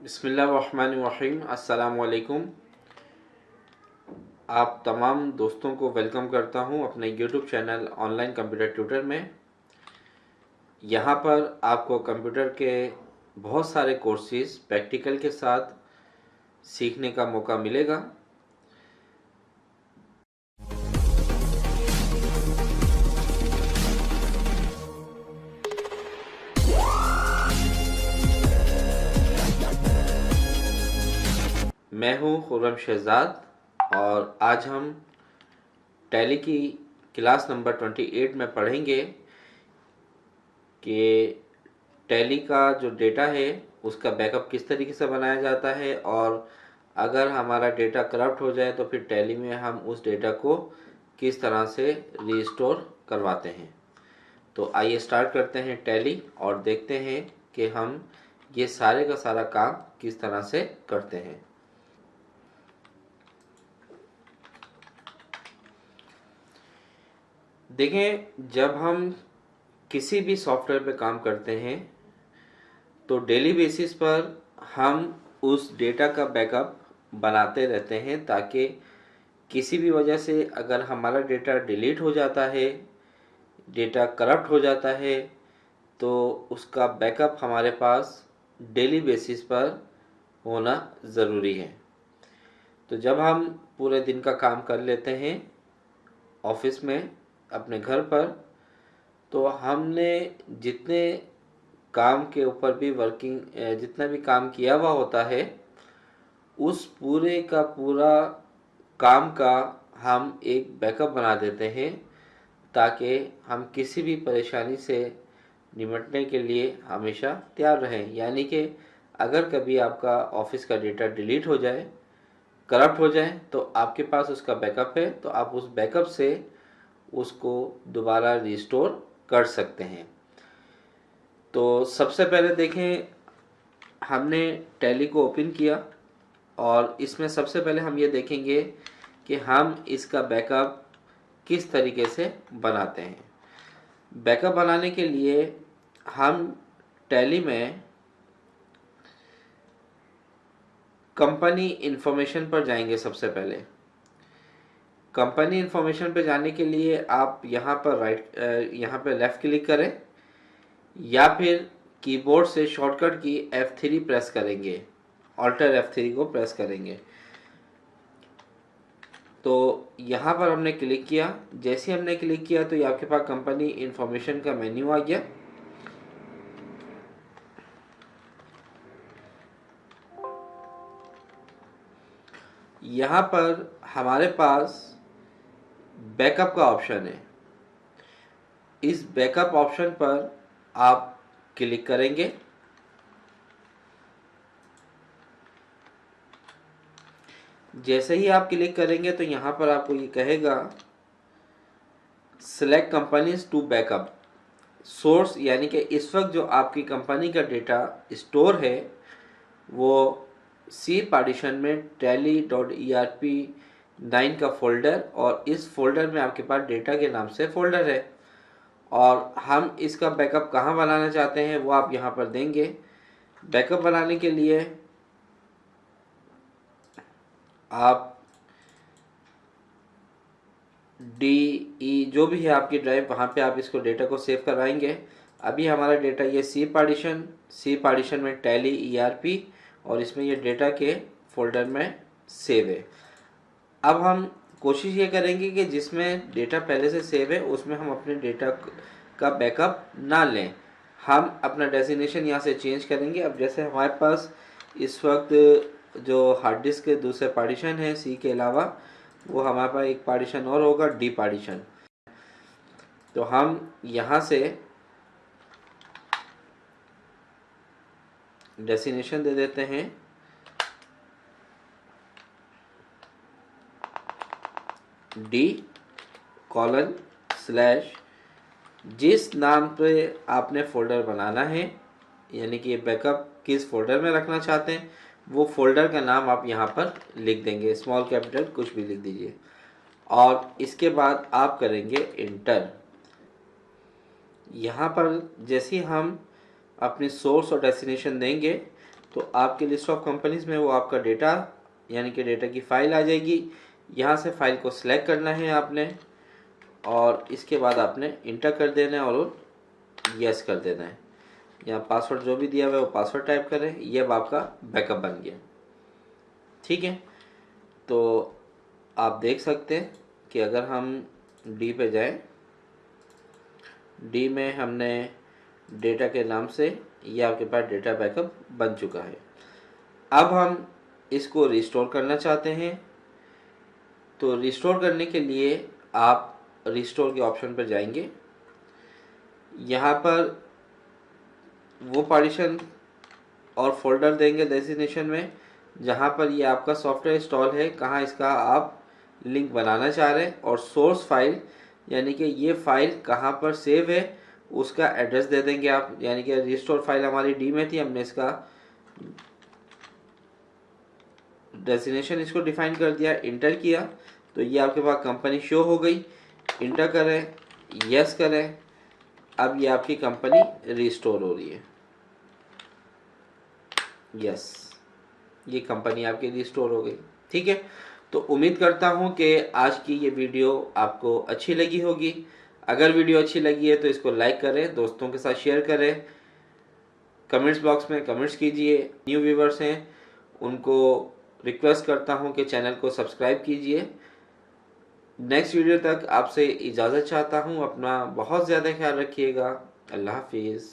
बिस्मिल्लाहिर्रहमानिर्रहीम। अस्सलामु अलैकुम। आप तमाम दोस्तों को वेलकम करता हूं अपने YouTube channel online computer tutor में। यहां पर आपको कंप्यूटर के बहुत सारे कोर्सेज प्रैक्टिकल के साथ सीखने का मौका मिलेगा। मैं हूं खुर्रम शहजाद और आज हम टैली की क्लास नंबर 28 में पढ़ेंगे कि टैली का जो डेटा है उसका बैकअप किस तरीके से बनाया जाता है, और अगर हमारा डेटा करप्ट हो जाए तो फिर टैली में हम उस डेटा को किस तरह से रीस्टोर करवाते हैं। तो आइए स्टार्ट करते हैं टैली और देखते हैं कि हम ये सारे का सारा काम किस तरह से करते हैं। देखें, जब हम किसी भी सॉफ्टवेयर पे काम करते हैं तो डेली बेसिस पर हम उस डेटा का बैकअप बनाते रहते हैं, ताकि किसी भी वजह से अगर हमारा डेटा डिलीट हो जाता है, डेटा करप्ट हो जाता है, तो उसका बैकअप हमारे पास डेली बेसिस पर होना ज़रूरी है। तो जब हम पूरे दिन का काम कर लेते हैं ऑफिस में अपने घर पर, तो हमने जितने काम के ऊपर भी जितना भी काम किया हुआ होता है, उस पूरे का पूरा काम का हम एक बैकअप बना देते हैं, ताकि हम किसी भी परेशानी से निपटने के लिए हमेशा तैयार रहें। यानी कि अगर कभी आपका ऑफिस का डेटा डिलीट हो जाए, करप्ट हो जाए, तो आपके पास उसका बैकअप है, तो आप उस बैकअप से उसको दोबारा रिस्टोर कर सकते हैं। तो सबसे पहले देखें, हमने टैली को ओपन किया और इसमें सबसे पहले हम ये देखेंगे कि हम इसका बैकअप किस तरीके से बनाते हैं। बैकअप बनाने के लिए हम टैली में कंपनी इन्फॉर्मेशन पर जाएंगे। सबसे पहले कंपनी इन्फॉर्मेशन पर जाने के लिए आप यहाँ पर लेफ़्ट क्लिक करें, या फिर कीबोर्ड से शॉर्टकट की F3 प्रेस करेंगे, ऑल्टर F3 को प्रेस करेंगे। तो यहाँ पर हमने क्लिक किया। जैसे हमने क्लिक किया तो ये आपके पास कंपनी इन्फॉर्मेशन का मेन्यू आ गया। यहाँ पर हमारे पास बैकअप का ऑप्शन है। इस बैकअप ऑप्शन पर आप क्लिक करेंगे। जैसे ही आप क्लिक करेंगे तो यहाँ पर आपको ये कहेगा select companies to backup source, यानी कि इस वक्त जो आपकी कंपनी का डेटा स्टोर है वो सी पार्टीशन में tally.erp9 का फोल्डर, और इस फोल्डर में आपके पास डेटा के नाम से फोल्डर है। और हम इसका बैकअप कहाँ बनाना चाहते हैं वो आप यहाँ पर देंगे। बैकअप बनाने के लिए आप जो भी है आपकी ड्राइव, वहाँ पे आप इसको डेटा को सेव करवाएंगे। अभी हमारा डेटा ये सी पार्टीशन में टैली ERP, और इसमें ये डेटा के फोल्डर में सेव है। अब हम कोशिश ये करेंगे कि जिसमें डेटा पहले से सेव है उसमें हम अपने डेटा का बैकअप ना लें। हम अपना डेस्टिनेशन यहाँ से चेंज करेंगे। अब जैसे हमारे पास इस वक्त जो हार्ड डिस्क के दूसरे पार्टीशन है सी के अलावा, वो हमारे पास एक पार्टीशन और होगा, डी पार्टीशन। तो हम यहाँ से डेस्टिनेशन दे देते हैं D:/ जिस नाम पे आपने फोल्डर बनाना है, यानी कि बैकअप किस फोल्डर में रखना चाहते हैं, वो फोल्डर का नाम आप यहाँ पर लिख देंगे, स्मॉल कैपिटल कुछ भी लिख दीजिए, और इसके बाद आप करेंगे इंटर। यहाँ पर जैसे हम अपनी सोर्स और डेस्टिनेशन देंगे तो आपके लिस्ट ऑफ कंपनीज में वो आपका डेटा यानी कि डेटा की फ़ाइल आ जाएगी। यहाँ से फाइल को सिलेक्ट करना है आपने और इसके बाद आपने इंटर कर देना है और यस कर देना है। यहाँ पासवर्ड जो भी दिया हुआ है वो पासवर्ड टाइप करें। ये अब आपका बैकअप बन गया। ठीक है, तो आप देख सकते हैं कि अगर हम डी पे जाएं, डी में हमने डेटा के नाम से ये आपके पास डेटा बैकअप बन चुका है। अब हम इसको रिस्टोर करना चाहते हैं, तो रिस्टोर करने के लिए आप रिस्टोर के ऑप्शन पर जाएंगे। यहाँ पर वो पार्टीशन और फोल्डर देंगे डेस्टिनेशन में जहाँ पर ये आपका सॉफ्टवेयर इंस्टॉल है, कहाँ इसका आप लिंक बनाना चाह रहे हैं, और सोर्स फाइल यानी कि ये फाइल कहाँ पर सेव है उसका एड्रेस दे देंगे आप। यानी कि रिस्टोर फाइल हमारी डी में थी, हमने इसका डेस्टिनेशन इसको डिफाइन कर दिया, इंटर किया तो ये आपके पास कंपनी शो हो गई। इंटर करें, यस करें, अब ये आपकी कंपनी रिस्टोर हो रही है। यस, ये कंपनी आपकी रिस्टोर हो गई। ठीक है, तो उम्मीद करता हूँ कि आज की ये वीडियो आपको अच्छी लगी होगी। अगर वीडियो अच्छी लगी है तो इसको लाइक करें, दोस्तों के साथ शेयर करें, कमेंट्स बॉक्स में कमेंट्स कीजिए। न्यू व्यूवर्स हैं उनको रिक्वेस्ट करता हूँ कि चैनल को सब्सक्राइब कीजिए। नेक्स्ट वीडियो तक आपसे इजाज़त चाहता हूँ। अपना बहुत ज़्यादा ख्याल रखिएगा। अल्लाह हाफिज़।